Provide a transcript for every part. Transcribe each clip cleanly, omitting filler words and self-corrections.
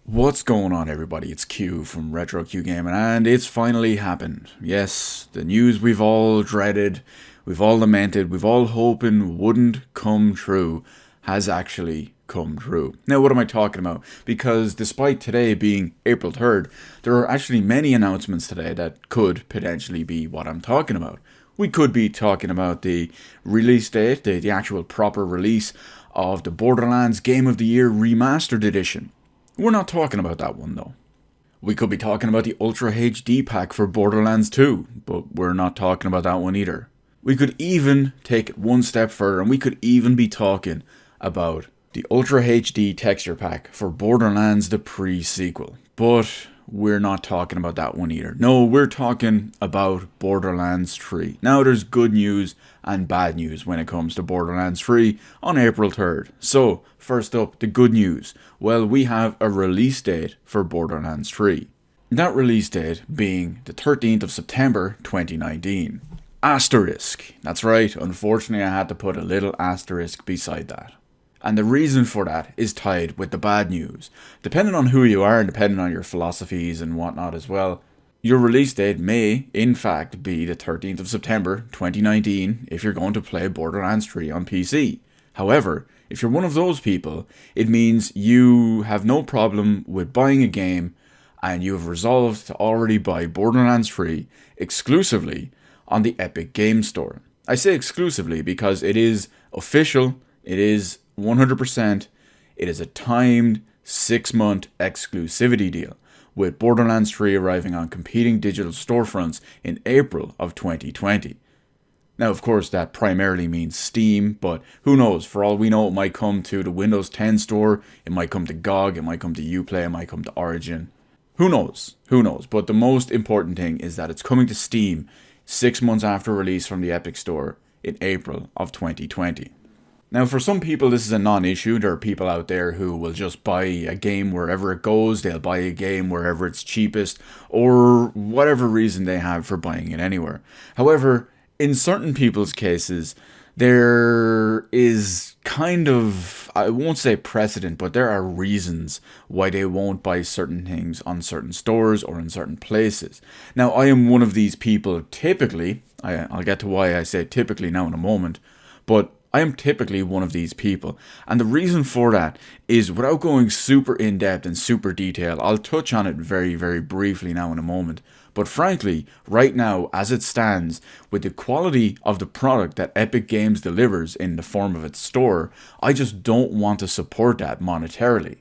What's going on, everybody? It's Q from Retro Q Gaming, and it's finally happened. Yes, the news we've all dreaded, we've all lamented, we've all hoping wouldn't come true, has actually come true. Now, what am I talking about? Because despite today being April 3rd, there are actually many announcements today that could potentially be what I'm talking about. We could be talking about the release date, the actual proper release of the Borderlands Game of the Year Remastered Edition. We're not talking about that one though. We could be talking about the Ultra HD pack for Borderlands 2, but we're not talking about that one either. We could even take it one step further and we could even be talking about the Ultra HD texture pack for Borderlands the pre-sequel. But we're not talking about that one either. No, we're talking about Borderlands 3. Now there's good news and bad news when it comes to Borderlands 3 on April 3rd. So, first up, the good news. Well, we have a release date for Borderlands 3. That release date being the 13th of September 2019. Asterisk. That's right, unfortunately I had to put a little asterisk beside that. And the reason for that is tied with the bad news. Depending on who you are and depending on your philosophies and whatnot as well, your release date may, in fact, be the 13th of September 2019 if you're going to play Borderlands 3 on PC. However, if you're one of those people, it means you have no problem with buying a game and you have resolved to already buy Borderlands 3 exclusively on the Epic Games Store. I say exclusively because it is official, it is 100%, it is a timed 6-month exclusivity deal, with Borderlands 3 arriving on competing digital storefronts in April of 2020. Now, of course, that primarily means Steam, but who knows? For all we know, it might come to the Windows 10 store, it might come to GOG, it might come to Uplay, it might come to Origin. Who knows? Who knows? But the most important thing is that it's coming to Steam 6 months after release from the Epic Store in April of 2020. Now, for some people, this is a non-issue. There are people out there who will just buy a game wherever it goes. They'll buy a game wherever it's cheapest, or whatever reason they have for buying it anywhere. However, in certain people's cases, there is kind of, I won't say precedent, but there are reasons why they won't buy certain things on certain stores or in certain places. Now, I am one of these people typically. I'll get to why I say typically now in a moment, but I am typically one of these people, and the reason for that is, without going super in-depth and super detailed, I'll touch on it very, very briefly now in a moment, but frankly, right now, as it stands, with the quality of the product that Epic Games delivers in the form of its store, I just don't want to support that monetarily.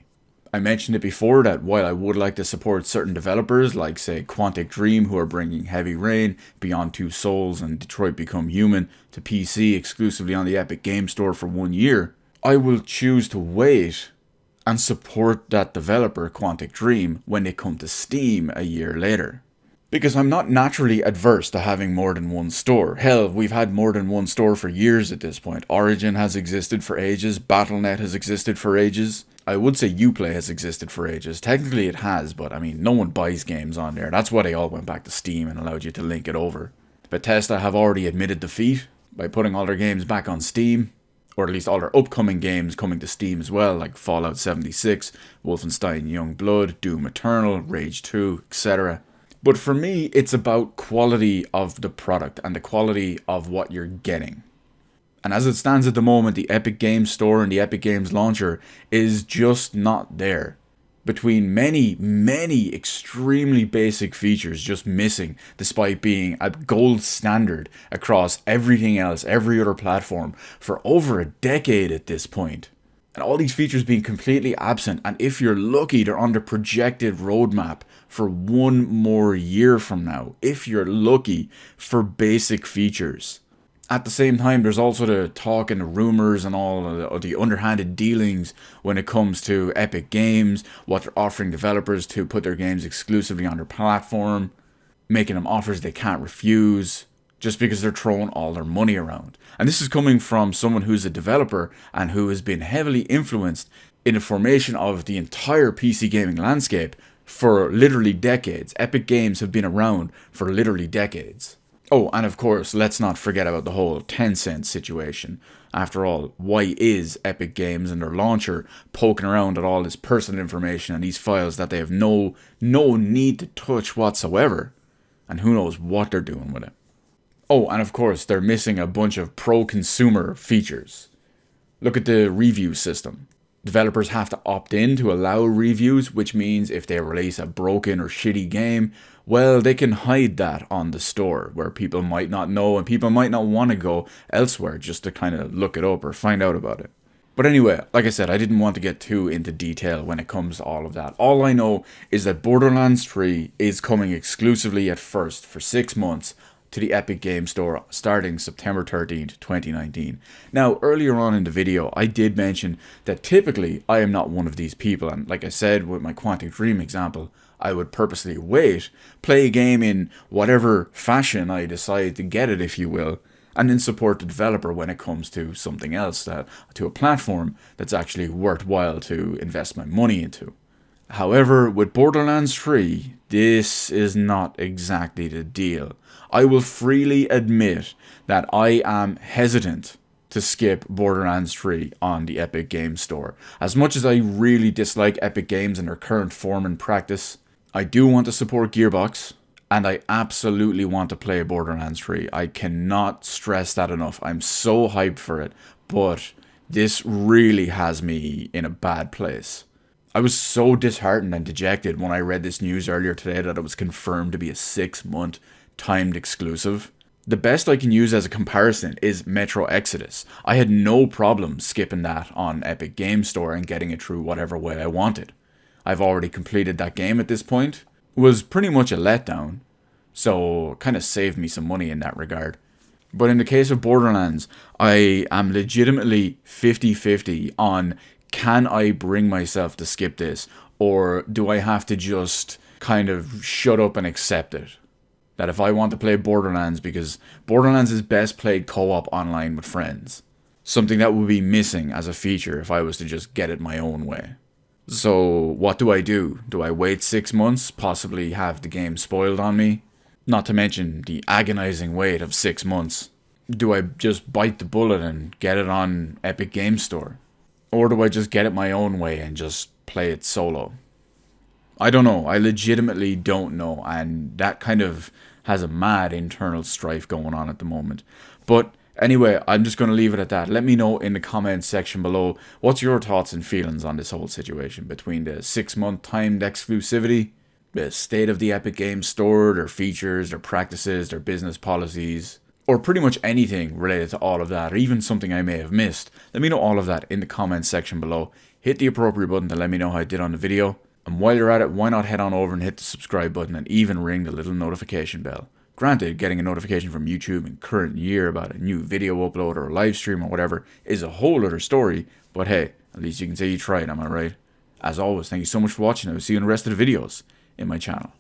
I mentioned it before that while I would like to support certain developers like, say, Quantic Dream, who are bringing Heavy Rain, Beyond Two Souls, and Detroit Become Human to PC exclusively on the Epic Games Store for 1 year, I will choose to wait and support that developer, Quantic Dream, when they come to Steam a year later. Because I'm not naturally adverse to having more than one store. Hell, we've had more than one store for years at this point. Origin has existed for ages, Battle.net has existed for ages. I would say Uplay has existed for ages. Technically it has, but I mean, no one buys games on there. That's why they all went back to Steam and allowed you to link it over. Bethesda have already admitted defeat by putting all their games back on Steam, or at least all their upcoming games coming to Steam as well, like Fallout 76, Wolfenstein Youngblood, Doom Eternal, Rage 2, etc. But for me, it's about quality of the product and the quality of what you're getting. And as it stands at the moment, the Epic Games Store and the Epic Games Launcher is just not there. Between many, many extremely basic features just missing, despite being a gold standard across everything else, every other platform, for over a decade at this point. And all these features being completely absent, and if you're lucky, they're on the projected roadmap for 1 more year from now, if you're lucky, for basic features. At the same time, there's also the talk and the rumors and all of the underhanded dealings when it comes to Epic Games, what they're offering developers to put their games exclusively on their platform, making them offers they can't refuse, just because they're throwing all their money around. And this is coming from someone who's a developer and who has been heavily influenced in the formation of the entire PC gaming landscape for literally decades. Epic Games have been around for literally decades. Oh, and of course, let's not forget about the whole Tencent situation. After all, why is Epic Games and their launcher poking around at all this personal information and these files that they have no need to touch whatsoever? And who knows what they're doing with it. Oh, and of course, they're missing a bunch of pro-consumer features. Look at the review system. Developers have to opt in to allow reviews, which means if they release a broken or shitty game, well, they can hide that on the store where people might not know and people might not want to go elsewhere just to kind of look it up or find out about it. But anyway, like I said, I didn't want to get too into detail when it comes to all of that. All I know is that Borderlands 3 is coming exclusively at first for 6 months to the Epic Games Store starting September 13th, 2019. Now, earlier on in the video, I did mention that typically I am not one of these people, and like I said with my Quantic Dream example, I would purposely wait, play a game in whatever fashion I decide to get it, if you will, and then support the developer when it comes to something else, to a platform that's actually worthwhile to invest my money into. However, with Borderlands 3, this is not exactly the deal. I will freely admit that I am hesitant to skip Borderlands 3 on the Epic Games Store. As much as I really dislike Epic Games and their current form and practice, I do want to support Gearbox, and I absolutely want to play Borderlands 3. I cannot stress that enough. I'm so hyped for it, but this really has me in a bad place. I was so disheartened and dejected when I read this news earlier today that it was confirmed to be a 6-month timed exclusive. The best I can use as a comparison is Metro Exodus. I had no problem skipping that on Epic Games Store and getting it through whatever way I wanted. I've already completed that game at this point. It was pretty much a letdown, so kind of saved me some money in that regard. But in the case of Borderlands, I am legitimately 50-50 on can I bring myself to skip this, or do I have to just kind of shut up and accept it? That if I want to play Borderlands, because Borderlands is best played co-op online with friends. Something that would be missing as a feature if I was to just get it my own way. So what do? Do I wait 6 months, possibly have the game spoiled on me? Not to mention the agonizing wait of 6 months. Do I just bite the bullet and get it on Epic Games Store? Or do I just get it my own way and just play it solo? I don't know. I legitimately don't know. And that kind of has a mad internal strife going on at the moment. But anyway, I'm just going to leave it at that. Let me know in the comments section below what's your thoughts and feelings on this whole situation between the 6-month timed exclusivity, the state of the Epic Games Store, their features, their practices, their business policies, or pretty much anything related to all of that, or even something I may have missed. Let me know all of that in the comments section below. Hit the appropriate button to let me know how I did on the video. And while you're at it, why not head on over and hit the subscribe button and even ring the little notification bell. Granted, getting a notification from YouTube in current year about a new video upload or a live stream or whatever is a whole other story, but hey, at least you can say you tried, am I right? As always, thank you so much for watching. I will see you in the rest of the videos in my channel.